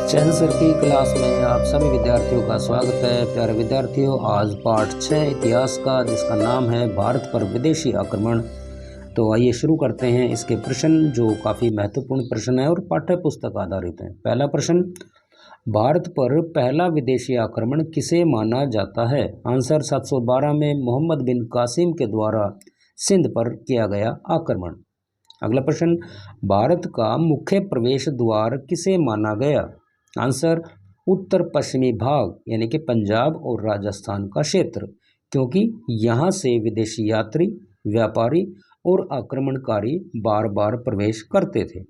चहल sir की class में आप सभी विद्यार्थियों का स्वागत है। प्यारे विद्यार्थियों, आज पाठ 6 इतिहास का, जिसका नाम है भारत पर विदेशी आक्रमण। तो आइए शुरू करते हैं इसके प्रश्न, जो काफ़ी महत्वपूर्ण प्रश्न है और पाठ्य पुस्तक आधारित है। पहला प्रश्न, भारत पर पहला विदेशी आक्रमण किसे माना जाता है? आंसर, 712 में मोहम्मद बिन कासिम के द्वारा सिंध पर किया गया आक्रमण। अगला प्रश्न, भारत का मुख्य प्रवेश द्वार किसे माना गया? आंसर, उत्तर पश्चिमी भाग यानी कि पंजाब और राजस्थान का क्षेत्र, क्योंकि यहाँ से विदेशी यात्री, व्यापारी और आक्रमणकारी बार बार प्रवेश करते थे।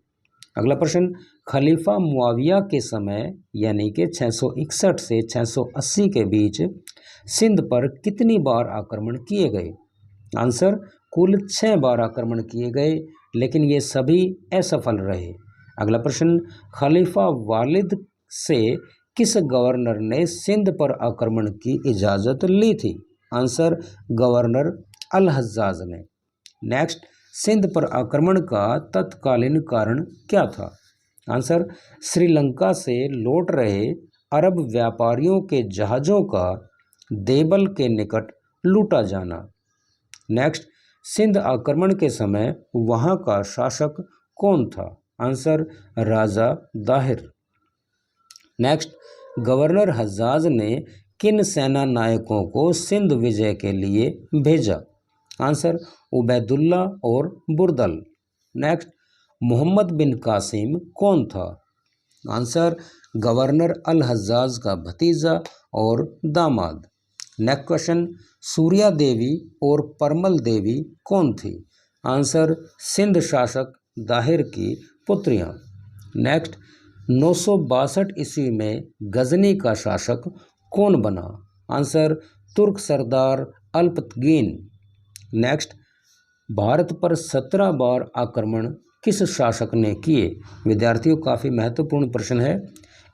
अगला प्रश्न, खलीफा मुआविया के समय यानी कि 661 से 680 के बीच सिंध पर कितनी बार आक्रमण किए गए? आंसर, कुल 6 बार आक्रमण किए गए, लेकिन ये सभी असफल रहे। अगला प्रश्न, खलीफा वालिद से किस गवर्नर ने सिंध पर आक्रमण की इजाज़त ली थी? आंसर, गवर्नर अल हज्जाज ने। नेक्स्ट, सिंध पर आक्रमण का तत्कालीन कारण क्या था? आंसर, श्रीलंका से लौट रहे अरब व्यापारियों के जहाज़ों का देवल के निकट लूटा जाना। नेक्स्ट, सिंध आक्रमण के समय वहाँ का शासक कौन था? आंसर, राजा दाहिर। नेक्स्ट, गवर्नर हज्जाज ने किन सेना नायकों को सिंध विजय के लिए भेजा? आंसर, उबैदुल्ला और बुरदल। नेक्स्ट, मोहम्मद बिन कासिम कौन था? आंसर, गवर्नर अल हज्जाज का भतीजा और दामाद। नेक्स्ट क्वेश्चन, सूर्या देवी और परमल देवी कौन थी? आंसर, सिंध शासक दाहिर की पुत्रियां। नेक्स्ट, 962 ईस्वी में गजनी का शासक कौन बना? आंसर, तुर्क सरदार अल्पतगीन। नेक्स्ट, भारत पर 17 बार आक्रमण किस शासक ने किए? विद्यार्थियों, काफ़ी महत्वपूर्ण प्रश्न है।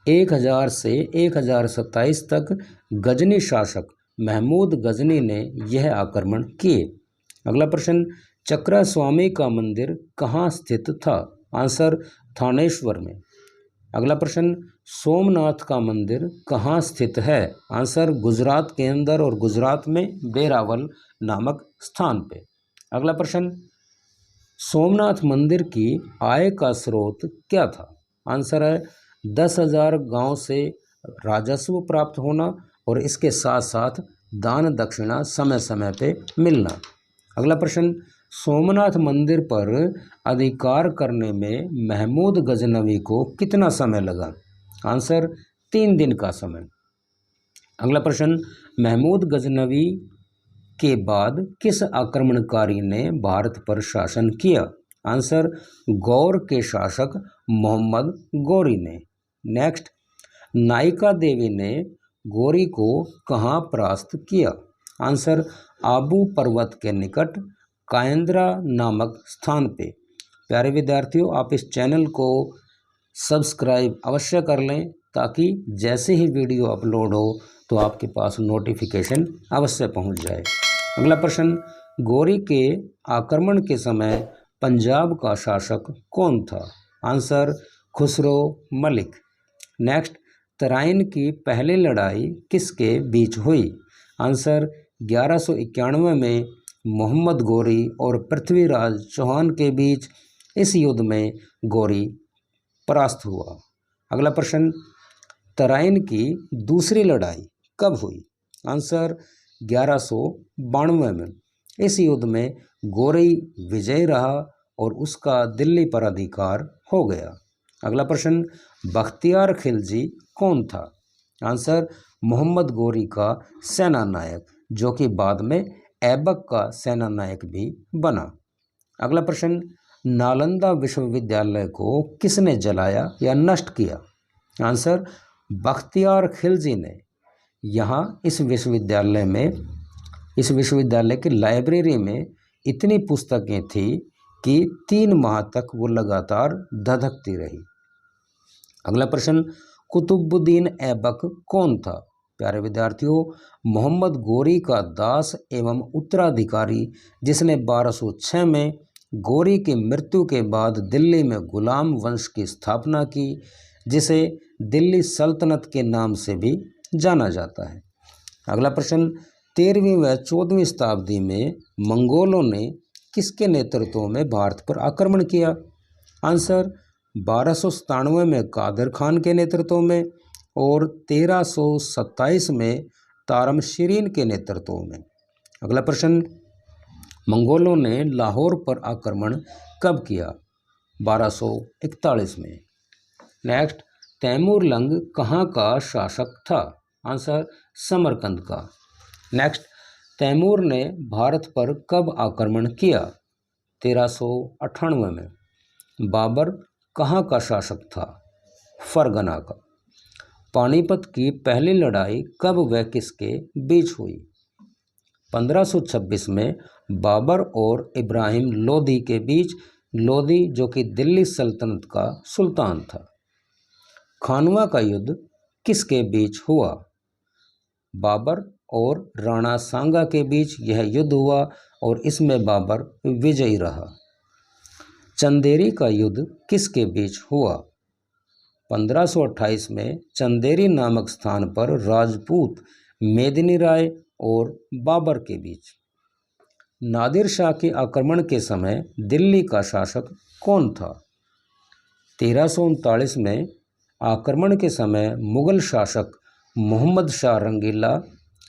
1000 से 1027 तक गजनी शासक महमूद गजनी ने यह आक्रमण किए। अगला प्रश्न, चक्रा स्वामी का मंदिर कहाँ स्थित था? आंसर, थानेश्वर में। अगला प्रश्न, सोमनाथ का मंदिर कहाँ स्थित है? आंसर, गुजरात के अंदर और गुजरात में बेरावल नामक स्थान पे। अगला प्रश्न, सोमनाथ मंदिर की आय का स्रोत क्या था? आंसर है, 10,000 गांव से राजस्व प्राप्त होना और इसके साथ साथ दान दक्षिणा समय समय पे मिलना। अगला प्रश्न, सोमनाथ मंदिर पर अधिकार करने में महमूद गजनवी को कितना समय लगा? आंसर, 3 दिन का समय। अगला प्रश्न, महमूद गजनवी के बाद किस आक्रमणकारी ने भारत पर शासन किया? आंसर, गौर के शासक मोहम्मद गौरी ने। नेक्स्ट, नायिका देवी ने गौरी को कहाँ परास्त किया? आंसर, आबू पर्वत के निकट कायंद्रा नामक स्थान पे। प्यारे विद्यार्थियों, आप इस चैनल को सब्सक्राइब अवश्य कर लें, ताकि जैसे ही वीडियो अपलोड हो तो आपके पास नोटिफिकेशन अवश्य पहुंच जाए। अगला प्रश्न, गौरी के आक्रमण के समय पंजाब का शासक कौन था? आंसर, खुसरो मलिक। नेक्स्ट, तराइन की पहली लड़ाई किसके बीच हुई? आंसर, 1191 में मोहम्मद गौरी और पृथ्वीराज चौहान के बीच। इस युद्ध में गौरी परास्त हुआ। अगला प्रश्न, तराइन की दूसरी लड़ाई कब हुई? आंसर, 1192 में। इस युद्ध में गौरी विजयी रहा और उसका दिल्ली पर अधिकार हो गया। अगला प्रश्न, बख्तियार खिलजी कौन था? आंसर, मोहम्मद गौरी का सेना नायक, जो कि बाद में ऐबक का सेना नायक भी बना। अगला प्रश्न, नालंदा विश्वविद्यालय को किसने जलाया या नष्ट किया? आंसर, बख्तियार खिलजी ने। यहाँ इस विश्वविद्यालय की लाइब्रेरी में इतनी पुस्तकें थी कि 3 माह तक वो लगातार धधकती रही। अगला प्रश्न, कुतुबुद्दीन ऐबक कौन था? प्यारे विद्यार्थियों, मोहम्मद गौरी का दास एवं उत्तराधिकारी, जिसने 1206 में गौरी की मृत्यु के बाद दिल्ली में गुलाम वंश की स्थापना की, जिसे दिल्ली सल्तनत के नाम से भी जाना जाता है। अगला प्रश्न, 13वीं व 14वीं शताब्दी में मंगोलों ने किसके नेतृत्व में भारत पर आक्रमण किया? आंसर, 1297 में कादर खान के नेतृत्व में और 1327 में तारमशीरीन के नेतृत्व में। अगला प्रश्न, मंगोलों ने लाहौर पर आक्रमण कब किया? 1241 में। नेक्स्ट, तैमूर लंग कहाँ का शासक था? आंसर, समरकंद का। नेक्स्ट, तैमूर ने भारत पर कब आक्रमण किया? 1398 में। बाबर कहाँ का शासक था? फरगना का। पानीपत की पहली लड़ाई कब व किसके बीच हुई? 1526 में बाबर और इब्राहिम लोदी के बीच। लोदी जो कि दिल्ली सल्तनत का सुल्तान था। खानवा का युद्ध किसके बीच हुआ? बाबर और राणा सांगा के बीच यह युद्ध हुआ और इसमें बाबर विजयी रहा। चंदेरी का युद्ध किसके बीच हुआ? 1528 में चंदेरी नामक स्थान पर राजपूत मेदिनी राय और बाबर के बीच। नादिर शाह के आक्रमण के समय दिल्ली का शासक कौन था? 1339 में आक्रमण के समय मुगल शासक मोहम्मद शाह रंगीला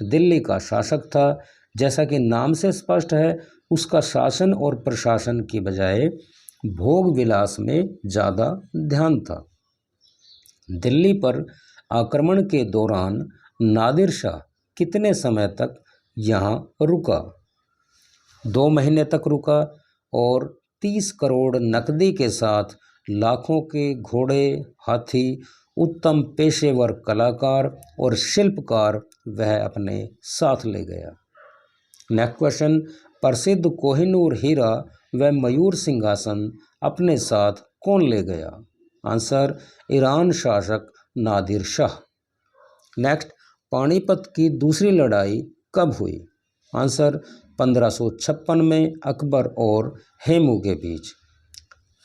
दिल्ली का शासक था। जैसा कि नाम से स्पष्ट है, उसका शासन और प्रशासन की बजाय भोग विलास में ज़्यादा ध्यान था। दिल्ली पर आक्रमण के दौरान नादिर शाह कितने समय तक यहाँ रुका? 2 महीने तक रुका और 30 करोड़ नकदी के साथ लाखों के घोड़े, हाथी, उत्तम पेशेवर कलाकार और शिल्पकार वह अपने साथ ले गया। नेक्स्ट क्वेश्चन, प्रसिद्ध कोहिनूर हीरा व मयूर सिंहासन अपने साथ कौन ले गया? आंसर, ईरान शासक नादिर शाह। नेक्स्ट, पानीपत की दूसरी लड़ाई कब हुई? आंसर, 1556 में अकबर और हेमू के बीच।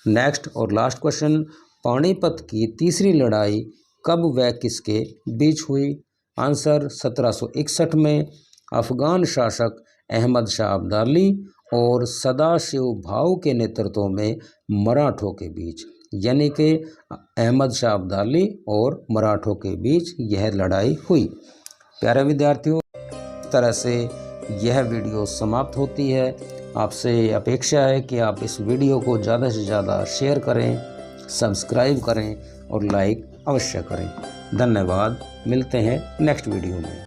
नेक्स्ट और लास्ट क्वेश्चन, पानीपत की तीसरी लड़ाई कब व किसके बीच हुई? आंसर, 1761 में अफगान शासक अहमद शाह अब्दाली और सदाशिव भाऊ के नेतृत्व में मराठों के बीच, यानी कि अहमद शाह अब्दाली और मराठों के बीच यह लड़ाई हुई। प्यारे विद्यार्थियों, इस तरह से यह वीडियो समाप्त होती है। आपसे अपेक्षा है कि आप इस वीडियो को ज़्यादा से ज़्यादा शेयर करें, सब्सक्राइब करें और लाइक अवश्य करें। धन्यवाद। मिलते हैं नेक्स्ट वीडियो में।